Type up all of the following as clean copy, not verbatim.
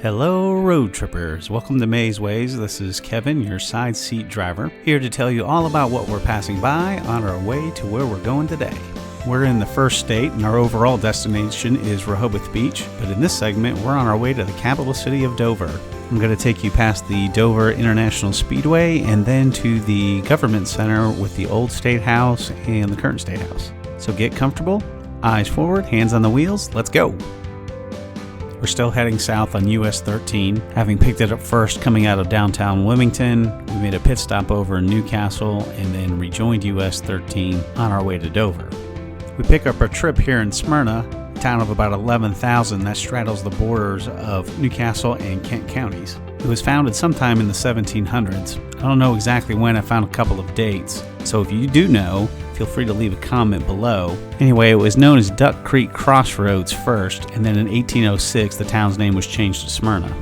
Hello road trippers, welcome to Maze Ways. This is Kevin, your side seat driver, here to tell you all about what we're passing by on our way to where we're going today. We're in the first state and our overall destination is Rehoboth Beach, but in this segment we're on our way to the capital city of Dover. I'm going to take you past the Dover International Speedway and then to the government center with the old State House and the current State House. So get comfortable, eyes forward, hands on the wheels, let's go! We're still heading south on US-13, having picked it up first coming out of downtown Wilmington. We made a pit stop over in Newcastle and then rejoined US-13 on our way to Dover. We pick up our trip here in Smyrna, a town of about 11,000 that straddles the borders of Newcastle and Kent counties. It was founded sometime in the 1700s. I don't know exactly when, I found a couple of dates, so if you do know, feel free to leave a comment below. Anyway, it was known as Duck Creek Crossroads first, and then in 1806 the town's name was changed to Smyrna.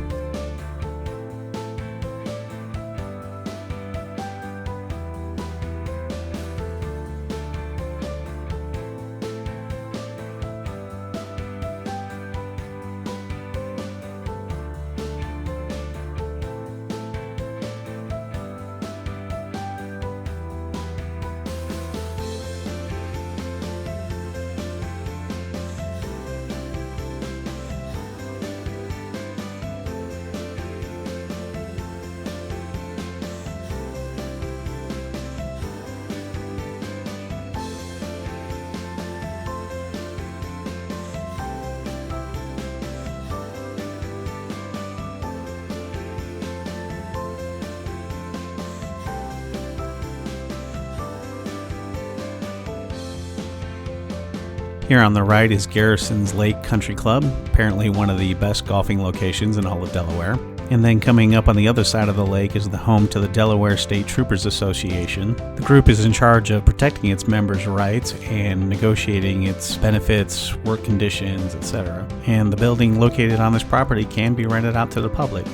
Here on the right is Garrisons Lake Country Club, apparently one of the best golfing locations in all of Delaware. And then coming up on the other side of the lake is the home to the Delaware State Troopers Association. The group is in charge of protecting its members' rights and negotiating its benefits, work conditions, etc. And the building located on this property can be rented out to the public.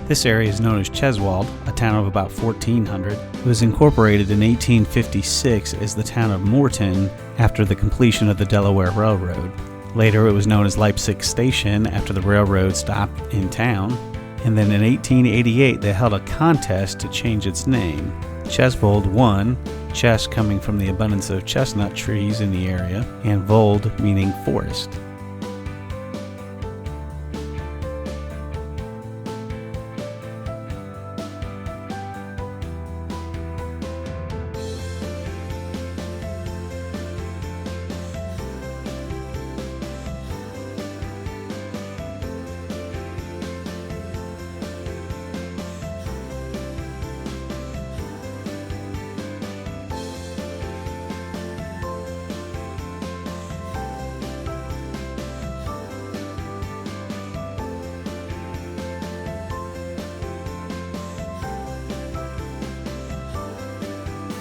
This area is known as Cheswold, a town of about 1,400. It was incorporated in 1856 as the town of Morton after the completion of the Delaware Railroad. Later it was known as Leipsic Station after the railroad stopped in town. And then in 1888 they held a contest to change its name. Cheswold won, ches coming from the abundance of chestnut trees in the area, and wold meaning forest.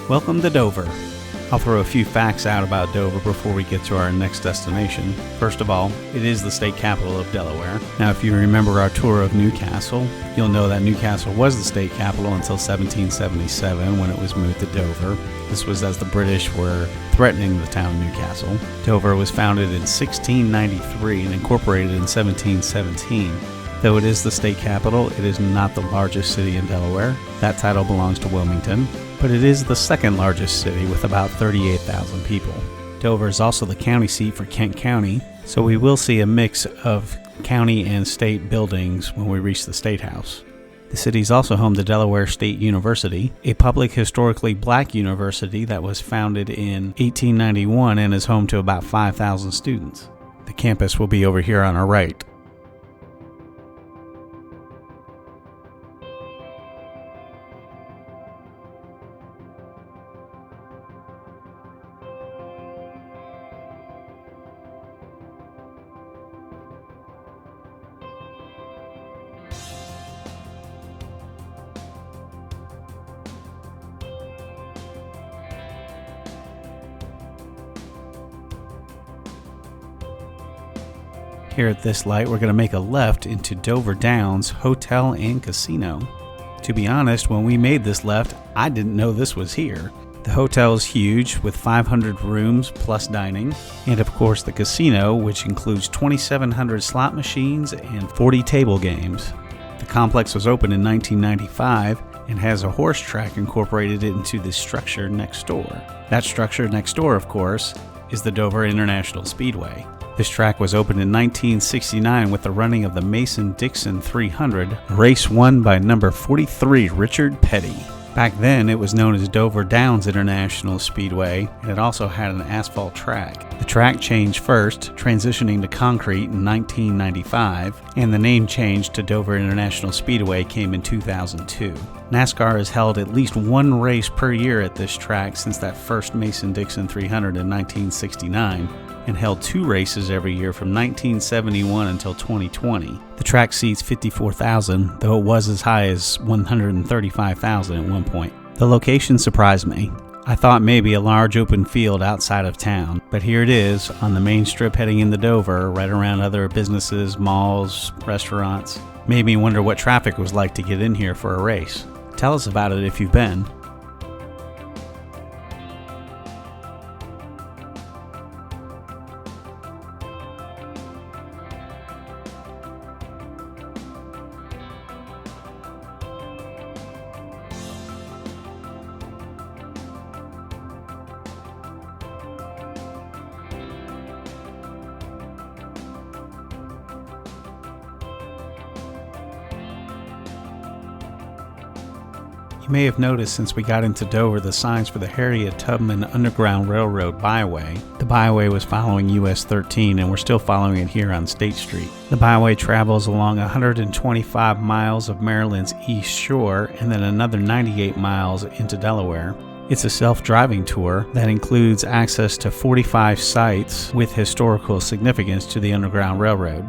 Welcome to Dover. I'll throw a few facts out about Dover before we get to our next destination. First of all, it is the state capital of Delaware. Now, if you remember our tour of Newcastle, you'll know that Newcastle was the state capital until 1777 when it was moved to Dover. This was as the British were threatening the town of Newcastle. Dover was founded in 1693 and incorporated in 1717. Though it is the state capital, it is not the largest city in Delaware. That title belongs to Wilmington, but it is the second largest city with about 38,000 people. Dover is also the county seat for Kent County, so we will see a mix of county and state buildings when we reach the State House. The city is also home to Delaware State University, a public historically black university that was founded in 1891 and is home to about 5,000 students. The campus will be over here on our right. Here at this light, we're going to make a left into Dover Downs Hotel and Casino. To be honest, when we made this left, I didn't know this was here. The hotel is huge with 500 rooms plus dining, and of course the casino, which includes 2,700 slot machines and 40 table games. The complex was opened in 1995 and has a horse track incorporated into the structure next door. That structure next door, of course, is the Dover International Speedway. This track was opened in 1969 with the running of the Mason-Dixon 300, a race won by number 43 Richard Petty. Back then, it was known as Dover Downs International Speedway, and it also had an asphalt track. The track changed first, transitioning to concrete in 1995, and the name change to Dover International Speedway came in 2002. NASCAR has held at least one race per year at this track since that first Mason-Dixon 300 in 1969, and held 2 races every year from 1971 until 2020. The track seats 54,000, though it was as high as 135,000 at one point. The location surprised me. I thought maybe a large open field outside of town, but here it is on the main strip heading into Dover, right around other businesses, malls, restaurants. Made me wonder what traffic was like to get in here for a race. Tell us about it if you've been. You may have noticed since we got into Dover the signs for the Harriet Tubman Underground Railroad byway. The byway was following US-13 and we're still following it here on State Street. The byway travels along 125 miles of Maryland's east shore and then another 98 miles into Delaware. It's a self-driving tour that includes access to 45 sites with historical significance to the Underground Railroad.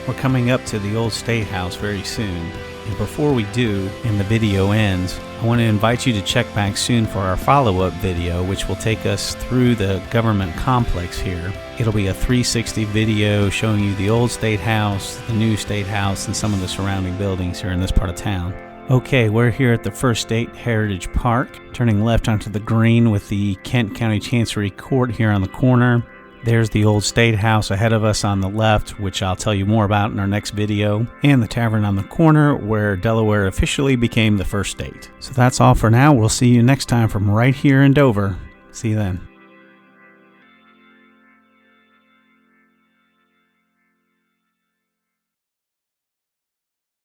We're coming up to the old State House very soon, and before we do, and the video ends, I want to invite you to check back soon for our follow-up video, which will take us through the government complex here. It'll be a 360 video showing you the old State House, the new State House, and some of the surrounding buildings here in this part of town. Okay, we're here at the First State Heritage Park, turning left onto the green with the Kent County Chancery Court here on the corner. There's the old State House ahead of us on the left, which I'll tell you more about in our next video, and the tavern on the corner where Delaware officially became the first state. So that's all for now. We'll see you next time from right here in Dover. See you then.